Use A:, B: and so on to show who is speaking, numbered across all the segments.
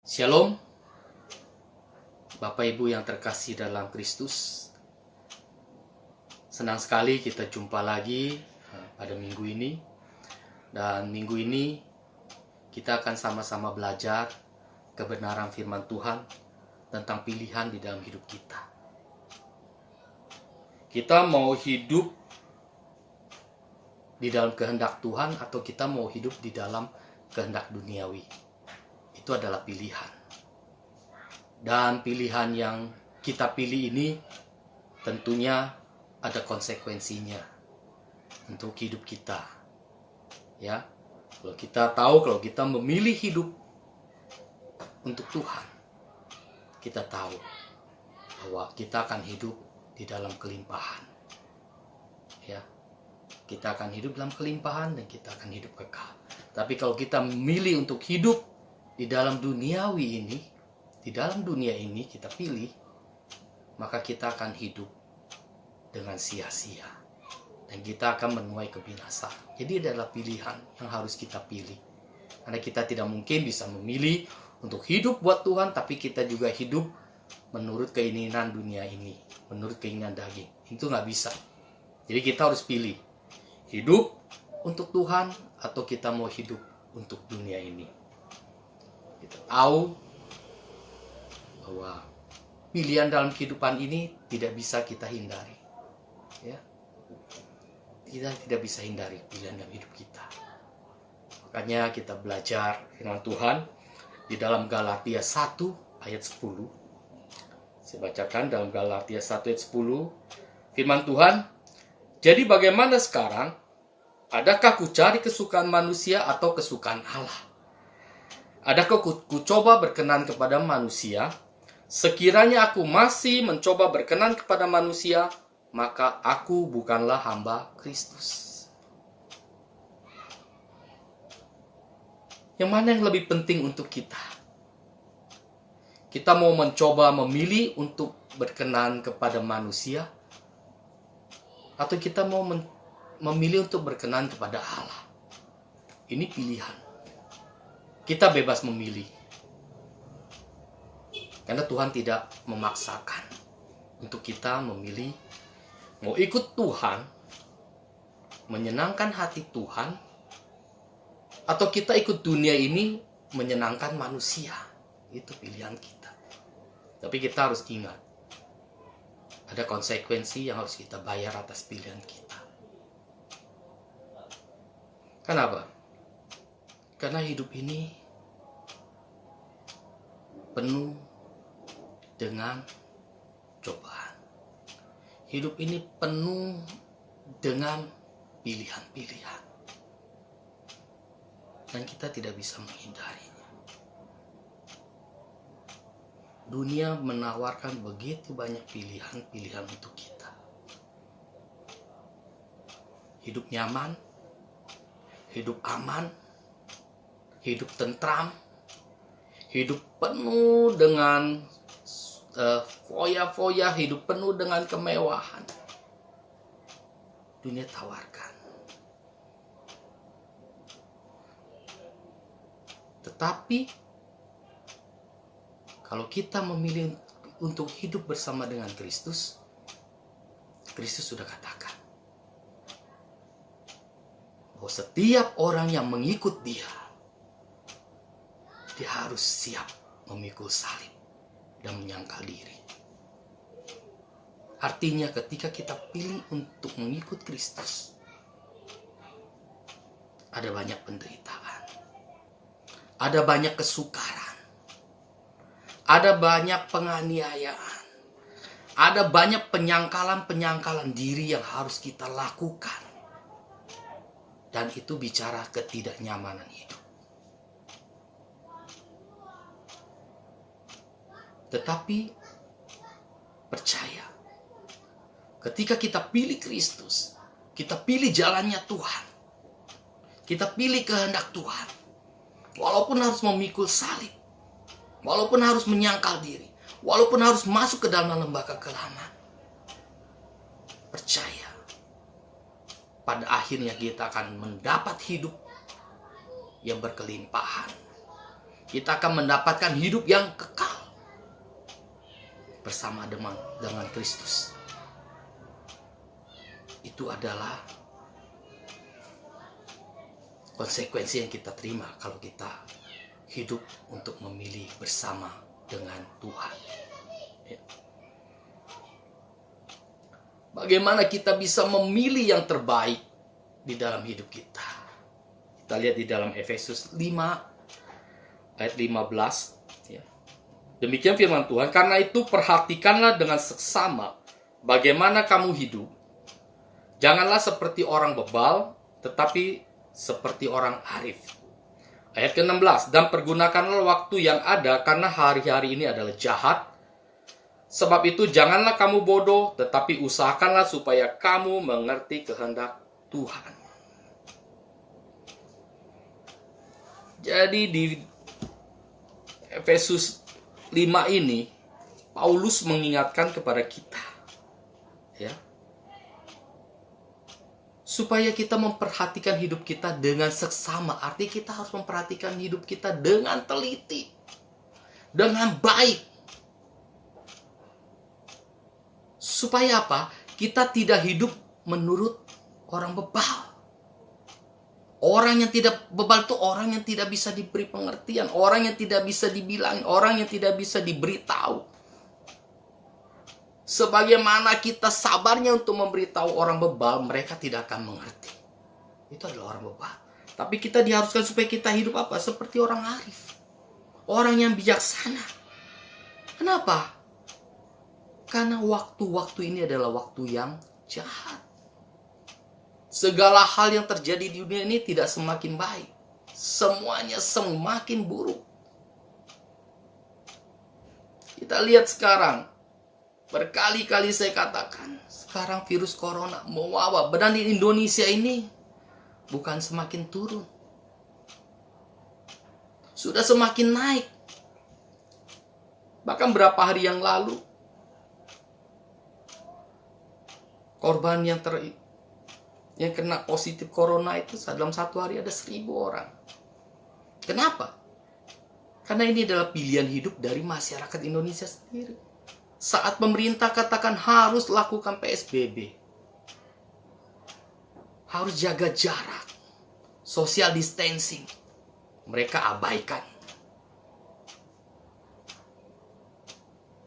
A: Shalom, Bapak Ibu yang terkasih dalam Kristus. Senang sekali kita jumpa lagi pada minggu ini. Dan minggu ini kita akan sama-sama belajar kebenaran firman Tuhan tentang pilihan di dalam hidup kita. Kita mau hidup di dalam kehendak Tuhan atau kita mau hidup di dalam kehendak duniawi. Itu adalah pilihan. Dan pilihan yang kita pilih ini tentunya ada konsekuensinya untuk hidup kita. Ya. Kalau kita tahu kalau kita memilih hidup untuk Tuhan, kita tahu bahwa kita akan hidup di dalam kelimpahan. Ya. Kita akan hidup dalam kelimpahan dan kita akan hidup kekal. Tapi kalau kita memilih untuk hidup di dalam duniawi ini, di dalam dunia ini kita pilih, maka kita akan hidup dengan sia-sia dan kita akan menuai kebinasaan. Jadi adalah pilihan yang harus kita pilih. Karena kita tidak mungkin bisa memilih untuk hidup buat Tuhan, tapi kita juga hidup menurut keinginan dunia ini, menurut keinginan daging. Itu nggak bisa. Jadi kita harus pilih, hidup untuk Tuhan atau kita mau hidup untuk dunia ini. Kita tahu bahwa pilihan dalam kehidupan ini tidak bisa kita hindari. Ya. Kita tidak bisa hindari pilihan dalam hidup kita. Makanya kita belajar firman Tuhan di dalam Galatia 1 ayat 10. Saya bacakan dalam Galatia 1 ayat 10. Firman Tuhan, "Jadi bagaimana sekarang? Adakah ku cari kesukaan manusia atau kesukaan Allah? Adakah ku coba berkenan kepada manusia? Sekiranya aku masih mencoba berkenan kepada manusia, maka aku bukanlah hamba Kristus." Yang mana yang lebih penting untuk kita? Kita mau mencoba memilih untuk berkenan kepada manusia, atau kita mau memilih untuk berkenan kepada Allah? Ini pilihan. Kita bebas memilih. Karena Tuhan tidak memaksakan untuk kita memilih mau ikut Tuhan, menyenangkan hati Tuhan, atau kita ikut dunia ini menyenangkan manusia. Itu pilihan kita. Tapi kita harus ingat, ada konsekuensi yang harus kita bayar atas pilihan kita. Kenapa? Karena hidup ini penuh dengan cobaan. Hidup ini penuh dengan pilihan-pilihan. Dan kita tidak bisa menghindarinya. Dunia menawarkan begitu banyak pilihan-pilihan untuk kita. Hidup nyaman, hidup aman, hidup tentram, hidup penuh dengan foya-foya, hidup penuh dengan kemewahan. Dunia tawarkan. Tetapi kalau kita memilih untuk hidup bersama dengan Kristus, Kristus sudah katakan bahwa setiap orang yang mengikut Dia harus siap memikul salib dan menyangkal diri. Artinya ketika kita pilih untuk mengikut Kristus, ada banyak penderitaan, ada banyak kesukaran, ada banyak penganiayaan, ada banyak penyangkalan-penyangkalan diri yang harus kita lakukan. Dan itu bicara ketidaknyamanan hidup. Tetapi percaya, ketika kita pilih Kristus, kita pilih jalannya Tuhan, kita pilih kehendak Tuhan, walaupun harus memikul salib, walaupun harus menyangkal diri, walaupun harus masuk ke dalam lembah kekelaman, percaya, pada akhirnya kita akan mendapat hidup yang berkelimpahan, Kita akan mendapatkan hidup yang kekal bersama dengan Kristus. Itu adalah konsekuensi yang kita terima kalau kita hidup untuk memilih bersama dengan Tuhan. Ya. Bagaimana kita bisa memilih yang terbaik di dalam hidup kita? Kita lihat di dalam Efesus 5 ayat 15. Ya. Demikian firman Tuhan, karena itu perhatikanlah dengan seksama bagaimana kamu hidup. Janganlah seperti orang bebal, tetapi seperti orang arif. Ayat ke-16, dan pergunakanlah waktu yang ada karena hari-hari ini adalah jahat. Sebab itu janganlah kamu bodoh, tetapi usahakanlah supaya kamu mengerti kehendak Tuhan. Jadi di Efesus 5 ini, Paulus mengingatkan kepada kita, ya, supaya kita memperhatikan hidup kita dengan seksama. Artinya kita harus memperhatikan hidup kita dengan teliti, dengan baik. Supaya apa? Kita tidak hidup menurut orang bebal. Orang yang tidak bebal itu orang yang tidak bisa diberi pengertian, orang yang tidak bisa dibilangin, orang yang tidak bisa diberitahu. Sebagaimana kita sabarnya untuk memberitahu orang bebal, mereka tidak akan mengerti. Itu adalah orang bebal. Tapi kita diharuskan supaya kita hidup apa? Seperti orang arif. Orang yang bijaksana. Kenapa? Karena waktu-waktu ini adalah waktu yang jahat. Segala hal yang terjadi di dunia ini tidak semakin baik. Semuanya semakin buruk. Kita lihat sekarang. Berkali-kali saya katakan, sekarang virus corona mewabah. Dan di Indonesia ini bukan semakin turun. Sudah semakin naik. Bahkan berapa hari yang lalu, korban yang kena positif corona itu dalam satu hari ada 1.000 orang. Kenapa? Karena ini adalah pilihan hidup dari masyarakat Indonesia sendiri. Saat pemerintah katakan harus lakukan PSBB, harus jaga jarak, social distancing, mereka abaikan.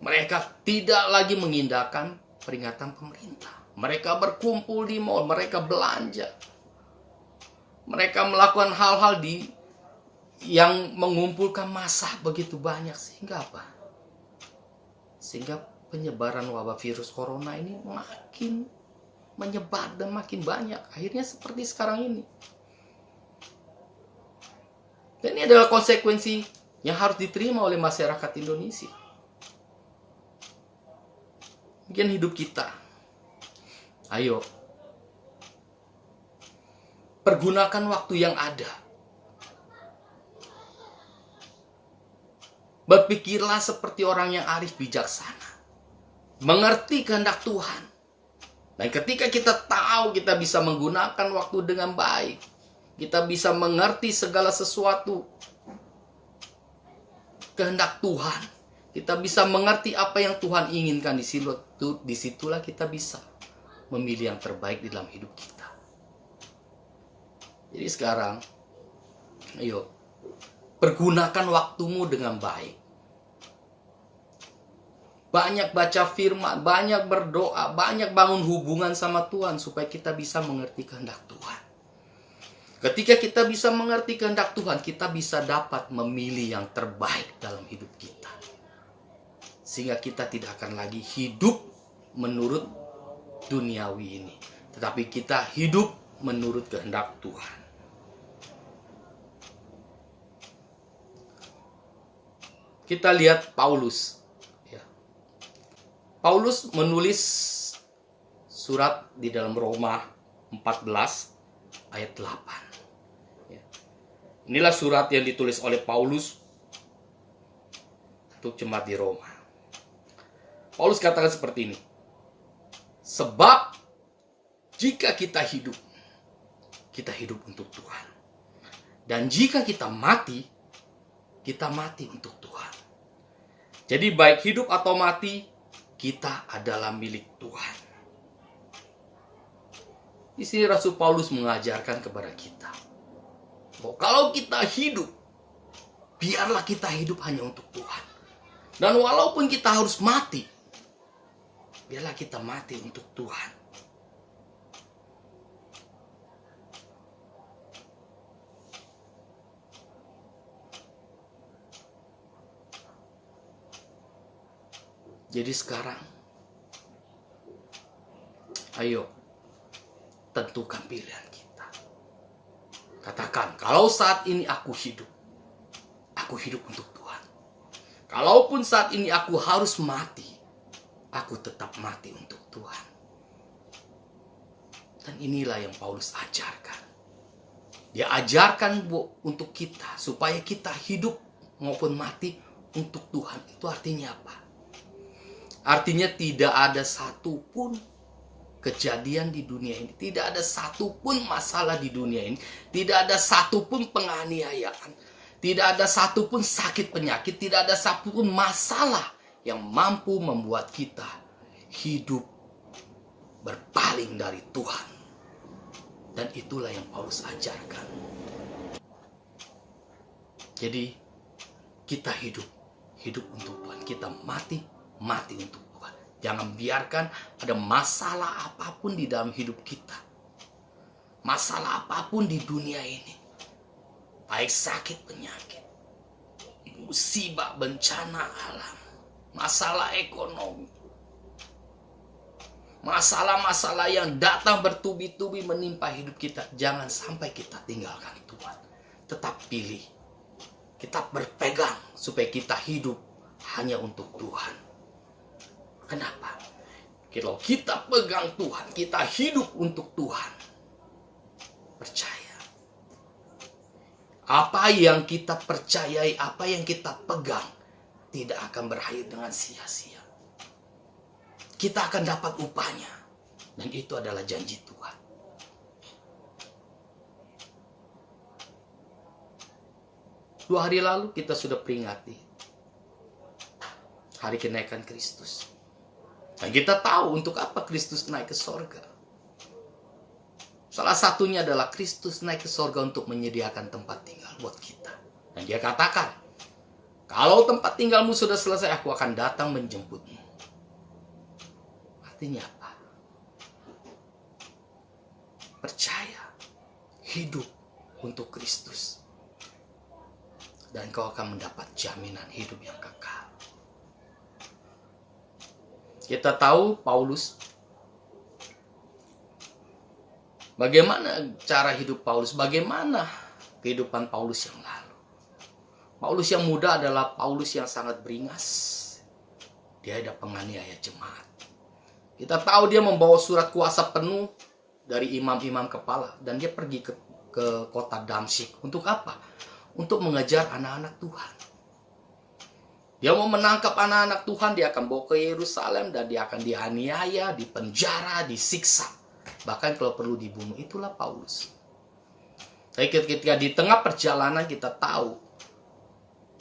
A: Mereka tidak lagi mengindahkan peringatan pemerintah. Mereka berkumpul di mall, mereka belanja. Mereka melakukan hal-hal yang mengumpulkan massa begitu banyak. Sehingga apa? Sehingga penyebaran wabah virus corona ini makin menyebar dan makin banyak. Akhirnya seperti sekarang ini. Dan ini adalah konsekuensi yang harus diterima oleh masyarakat Indonesia. Mungkin hidup kita. Ayo, pergunakan waktu yang ada. Berpikirlah seperti orang yang arif bijaksana. Mengerti kehendak Tuhan. Dan ketika kita tahu kita bisa menggunakan waktu dengan baik. Kita bisa mengerti segala sesuatu. Kehendak Tuhan. Kita bisa mengerti apa yang Tuhan inginkan. Disitulah kita bisa memilih yang terbaik di dalam hidup kita. Jadi sekarang, ayo, pergunakan waktumu dengan baik. Banyak baca firman, banyak berdoa, banyak bangun hubungan sama Tuhan supaya kita bisa mengerti kehendak Tuhan. Ketika kita bisa mengerti kehendak Tuhan, kita bisa dapat memilih yang terbaik dalam hidup kita. Sehingga kita tidak akan lagi hidup menurut duniawi ini, tetapi kita hidup menurut kehendak Tuhan. Kita lihat Paulus. Ya. Paulus menulis surat di dalam Roma 14 ayat 8. Ya. Inilah surat yang ditulis oleh Paulus untuk jemaat di Roma. Paulus katakan seperti ini. Sebab jika kita hidup untuk Tuhan. Dan jika kita mati, kita mati untuk Tuhan. Jadi baik hidup atau mati, kita adalah milik Tuhan. Di sini Rasul Paulus mengajarkan kepada kita bahwa kalau kita hidup, biarlah kita hidup hanya untuk Tuhan. Dan walaupun kita harus mati, biarlah kita mati untuk Tuhan. Jadi sekarang, ayo tentukan pilihan kita. Katakan, kalau saat ini aku hidup untuk Tuhan. Kalaupun saat ini aku harus mati, aku tetap mati untuk Tuhan. Dan inilah yang Paulus ajarkan. Dia ajarkan untuk kita, supaya kita hidup maupun mati untuk Tuhan. Itu artinya apa? Artinya tidak ada satupun kejadian di dunia ini, tidak ada satupun masalah di dunia ini, tidak ada satupun penganiayaan, tidak ada satupun sakit penyakit, tidak ada satupun masalah yang mampu membuat kita hidup berpaling dari Tuhan. Dan itulah yang Paulus ajarkan. Jadi kita hidup untuk Tuhan, kita mati untuk Tuhan. Jangan biarkan ada masalah apapun di dalam hidup kita. Masalah apapun di dunia ini. Baik sakit penyakit, musibah, bencana alam, masalah ekonomi. Masalah-masalah yang datang bertubi-tubi menimpa hidup kita. Jangan sampai kita tinggalkan Tuhan. Tetap pilih. Kita berpegang supaya kita hidup hanya untuk Tuhan. Kenapa? Kalau kita pegang Tuhan, kita hidup untuk Tuhan. Percaya. Apa yang kita percayai, apa yang kita pegang, tidak akan berakhir dengan sia-sia. Kita akan dapat upahnya. Dan itu adalah janji Tuhan. Dua hari lalu kita sudah peringati hari kenaikan Kristus. Dan kita tahu untuk apa Kristus naik ke sorga. Salah satunya adalah Kristus naik ke sorga untuk menyediakan tempat tinggal buat kita. Dan dia katakan, kalau tempat tinggalmu sudah selesai, aku akan datang menjemputmu. Artinya apa? Percaya, hidup untuk Kristus. Dan kau akan mendapat jaminan hidup yang kekal. Kita tahu Paulus, bagaimana cara hidup Paulus, bagaimana kehidupan Paulus yang lalu. Paulus yang muda adalah Paulus yang sangat beringas. Dia ada penganiaya jemaat. Kita tahu dia membawa surat kuasa penuh dari imam-imam kepala. Dan dia pergi ke kota Damsyik. Untuk apa? Untuk mengejar anak-anak Tuhan. Dia mau menangkap anak-anak Tuhan, dia akan bawa ke Yerusalem dan dia akan dianiaya, dipenjara, disiksa. Bahkan kalau perlu dibunuh. Itulah Paulus. Tapi ketika di tengah perjalanan kita tahu,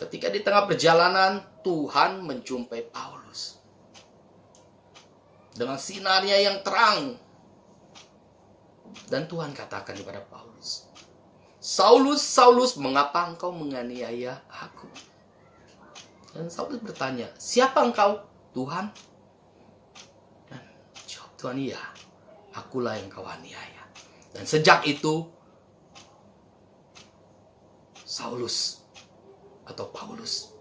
A: ketika di tengah perjalanan Tuhan menjumpai Paulus. Dengan sinarnya yang terang. Dan Tuhan katakan kepada Paulus, Saulus, Saulus, mengapa engkau menganiaya aku? Dan Saulus bertanya, siapa engkau? Tuhan. Dan jawab Tuhan, iya, akulah yang kau aniaya. Dan sejak itu, Saulus atau Paulus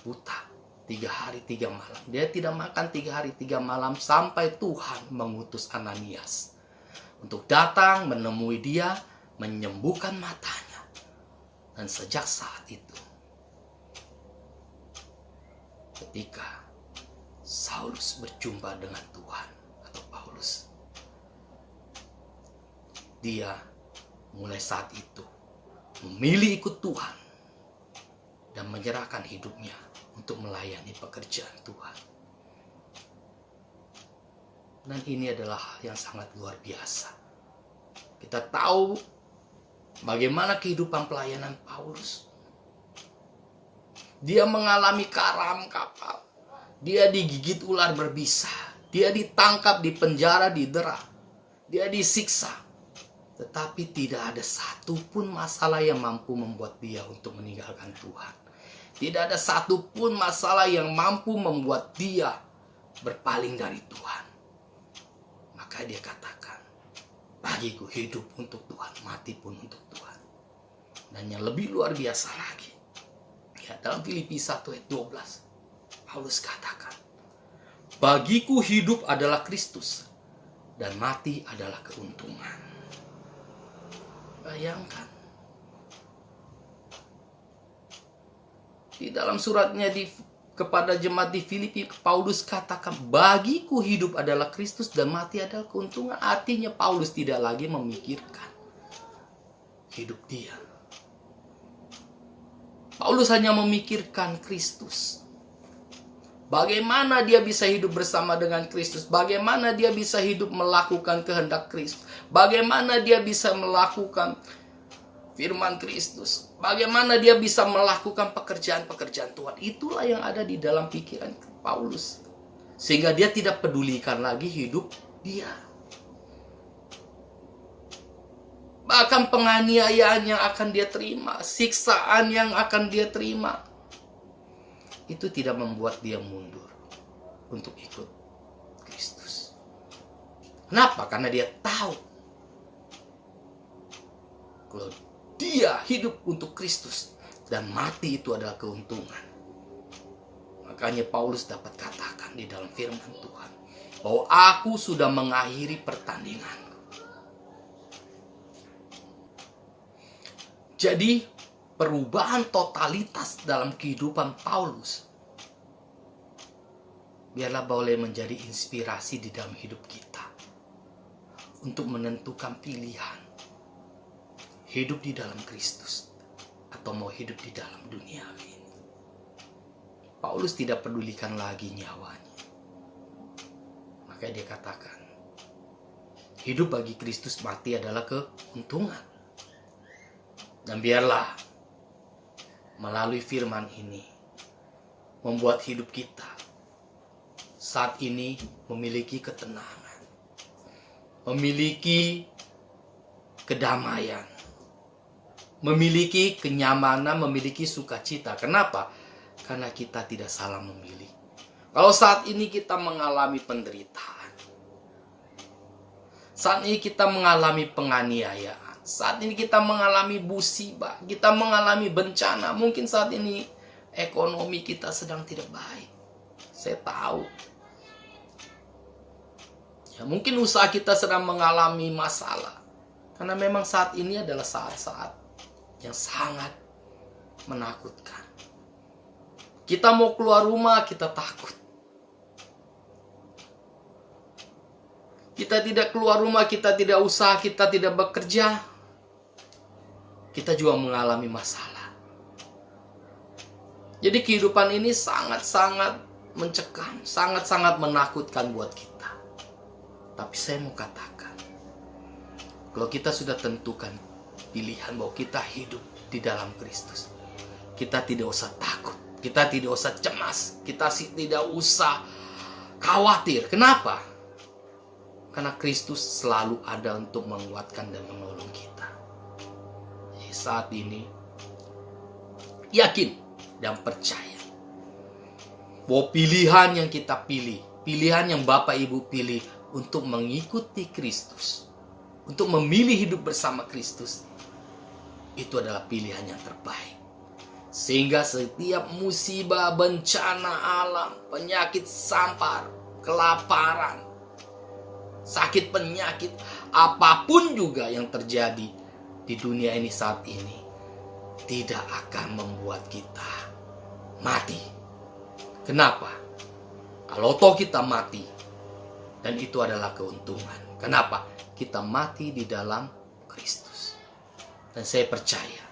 A: buta 3 hari 3 malam. Dia tidak makan 3 hari 3 malam sampai Tuhan mengutus Ananias untuk datang menemui dia, menyembuhkan matanya. Dan sejak saat itu, ketika Saulus berjumpa dengan Tuhan atau Paulus, dia mulai saat itu memilih ikut Tuhan dan menyerahkan hidupnya untuk melayani pekerjaan Tuhan. Dan ini adalah hal yang sangat luar biasa. Kita tahu bagaimana kehidupan pelayanan Paulus. Dia mengalami karam kapal. Dia digigit ular berbisa. Dia ditangkap, dipenjara, didera. Dia disiksa. Tetapi tidak ada satupun masalah yang mampu membuat dia untuk meninggalkan Tuhan. Tidak ada satupun masalah yang mampu membuat dia berpaling dari Tuhan. Maka dia katakan, bagiku hidup untuk Tuhan, mati pun untuk Tuhan. Dan yang lebih luar biasa lagi, ya, dalam Filipi 1 ayat 12, Paulus katakan, bagiku hidup adalah Kristus, dan mati adalah keuntungan. Bayangkan, di dalam suratnya kepada jemaat di Filipi, Paulus katakan, bagiku hidup adalah Kristus dan mati adalah keuntungan. Artinya Paulus tidak lagi memikirkan hidup dia. Paulus hanya memikirkan Kristus. Bagaimana dia bisa hidup bersama dengan Kristus? Bagaimana dia bisa hidup melakukan kehendak Kristus? Bagaimana dia bisa melakukan firman Kristus? Bagaimana dia bisa melakukan pekerjaan-pekerjaan Tuhan? Itulah yang ada di dalam pikiran Paulus. Sehingga dia tidak pedulikan lagi hidup dia. Bahkan penganiayaan yang akan dia terima, siksaan yang akan dia terima, itu tidak membuat dia mundur untuk ikut Kristus. Kenapa? Karena dia tahu kalau dia hidup untuk Kristus dan mati itu adalah keuntungan. Makanya Paulus dapat katakan di dalam firman Tuhan bahwa aku sudah mengakhiri pertandingan. Jadi perubahan totalitas dalam kehidupan Paulus biarlah boleh menjadi inspirasi di dalam hidup kita untuk menentukan pilihan hidup di dalam Kristus atau mau hidup di dalam dunia ini. Paulus tidak pedulikan lagi nyawanya. Makanya dia katakan, hidup bagi Kristus, mati adalah keuntungan. Dan biarlah melalui firman ini membuat hidup kita saat ini memiliki ketenangan, memiliki kedamaian, memiliki kenyamanan, memiliki sukacita. Kenapa? Karena kita tidak salah memilih. Kalau saat ini kita mengalami penderitaan, saat ini kita mengalami penganiayaan, saat ini kita mengalami musibah, kita mengalami bencana. Mungkin saat ini ekonomi kita sedang tidak baik. Saya tahu. Ya, mungkin usaha kita sedang mengalami masalah. Karena memang saat ini adalah saat-saat yang sangat menakutkan. Kita mau keluar rumah, kita takut. Kita tidak keluar rumah, kita tidak usaha, kita tidak bekerja, kita juga mengalami masalah. Jadi kehidupan ini sangat-sangat mencekam, sangat-sangat menakutkan buat kita. Tapi saya mau katakan, kalau kita sudah tentukan pilihan bahwa kita hidup di dalam Kristus, kita tidak usah takut, kita tidak usah cemas, kita tidak usah khawatir. Kenapa? Karena Kristus selalu ada untuk menguatkan dan menolong kita. Saat ini yakin dan percaya bahwa pilihan yang kita pilih, pilihan yang Bapak Ibu pilih untuk mengikuti Kristus, untuk memilih hidup bersama Kristus, itu adalah pilihan yang terbaik. Sehingga setiap musibah, bencana alam, penyakit sampar, kelaparan, sakit penyakit, apapun juga yang terjadi di dunia ini saat ini, tidak akan membuat kita mati. Kenapa? Kalau toh kita mati, dan itu adalah keuntungan. Kenapa? Kita mati di dalam Kristus. Dan saya percaya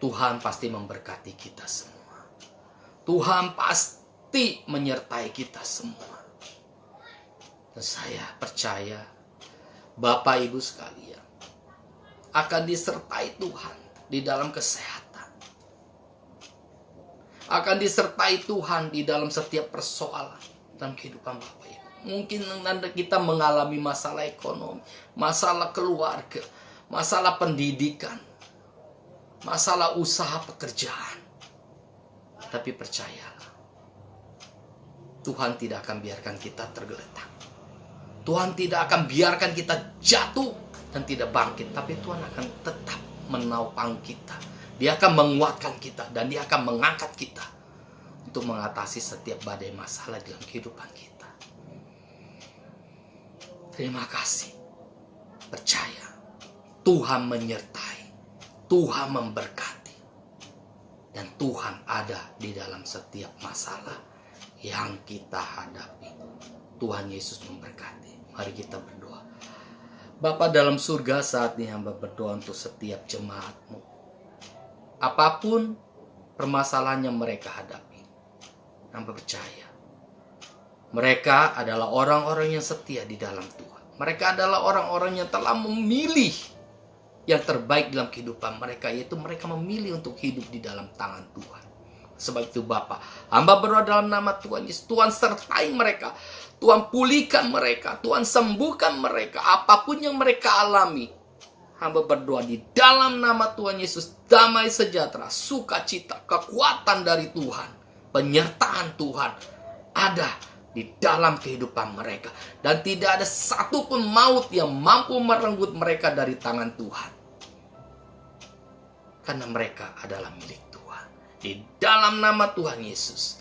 A: Tuhan pasti memberkati kita semua. Tuhan pasti menyertai kita semua. Dan saya percaya Bapak Ibu sekalian akan disertai Tuhan di dalam kesehatan, akan disertai Tuhan di dalam setiap persoalan dalam kehidupan Bapak Ibu. Mungkin kita mengalami masalah ekonomi, masalah keluarga, masalah pendidikan, masalah usaha pekerjaan. Tapi percayalah, Tuhan tidak akan biarkan kita tergeletak. Tuhan tidak akan biarkan kita jatuh dan tidak bangkit. Tapi Tuhan akan tetap menopang kita. Dia akan menguatkan kita dan Dia akan mengangkat kita untuk mengatasi setiap badai masalah dalam kehidupan kita. Terima kasih. Percaya, Tuhan menyertai, Tuhan memberkati. Dan Tuhan ada di dalam setiap masalah yang kita hadapi. Tuhan Yesus memberkati. Mari kita berdoa. Bapa dalam surga, saat ini hamba berdoa untuk setiap jemaat-Mu. Apapun permasalahan yang mereka hadapi, hamba percaya mereka adalah orang-orang yang setia di dalam Tuhan. Mereka adalah orang-orang yang telah memilih yang terbaik dalam kehidupan mereka, yaitu mereka memilih untuk hidup di dalam tangan Tuhan. Sebab itu Bapa, hamba berdoa dalam nama Tuhan Yesus, Tuhan sertai mereka, Tuhan pulihkan mereka, Tuhan sembuhkan mereka, apapun yang mereka alami. Hamba berdoa di dalam nama Tuhan Yesus, damai sejahtera, sukacita, kekuatan dari Tuhan, penyertaan Tuhan ada di dalam kehidupan mereka. Dan tidak ada satupun maut yang mampu merenggut mereka dari tangan Tuhan. Karena mereka adalah milik Tuhan. Di dalam nama Tuhan Yesus,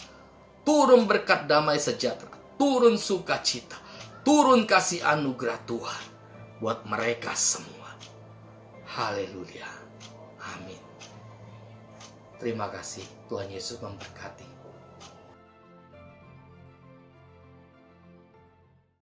A: turun berkat damai sejahtera, turun sukacita, turun kasih anugerah Tuhan buat mereka semua. Haleluya. Amin. Terima kasih. Tuhan Yesus memberkati.